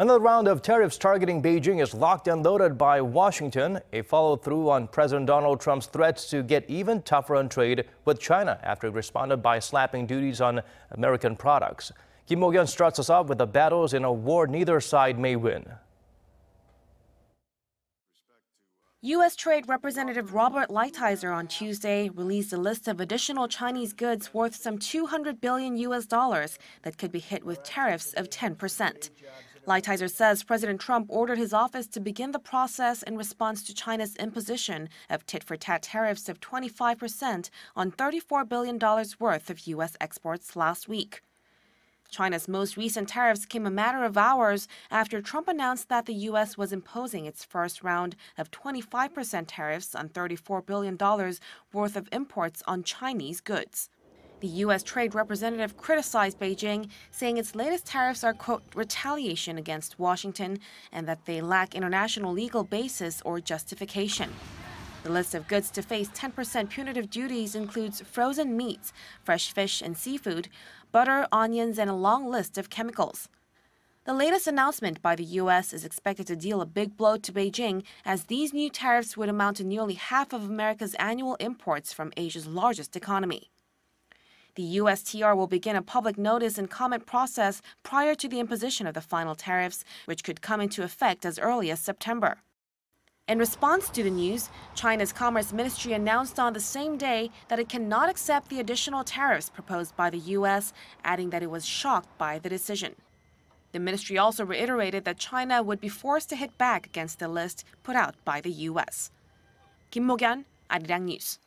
Another round of tariffs targeting Beijing is locked and loaded by Washington, a follow-through on President Donald Trump's threats to get even tougher on trade with China after he responded by slapping duties on American products. Mok-yeon starts us off with the battles in a war neither side may win. U.S. Trade Representative Robert Lighthizer on Tuesday released a list of additional Chinese goods worth some $200 billion that could be hit with tariffs of 10%. Lighthizer says President Trump ordered his office to begin the process in response to China's imposition of tit-for-tat tariffs of 25% on $34 billion worth of U.S. exports last week. China's most recent tariffs came a matter of hours after Trump announced that the U.S. was imposing its first round of 25% tariffs on $34 billion worth of imports on Chinese goods. The U.S. Trade Representative criticized Beijing, saying its latest tariffs are, quote, retaliation against Washington and that they lack international legal basis or justification. The list of goods to face 10% punitive duties includes frozen meats, fresh fish and seafood, butter, onions, and a long list of chemicals. The latest announcement by the U.S. is expected to deal a big blow to Beijing, as these new tariffs would amount to nearly half of America's annual imports from Asia's largest economy. The USTR will begin a public notice and comment process prior to the imposition of the final tariffs, which could come into effect as early as September. In response to the news, China's Commerce Ministry announced on the same day that it cannot accept the additional tariffs proposed by the U.S., adding that it was shocked by the decision. The ministry also reiterated that China would be forced to hit back against the list put out by the U.S. Mok-yeon, Arirang News.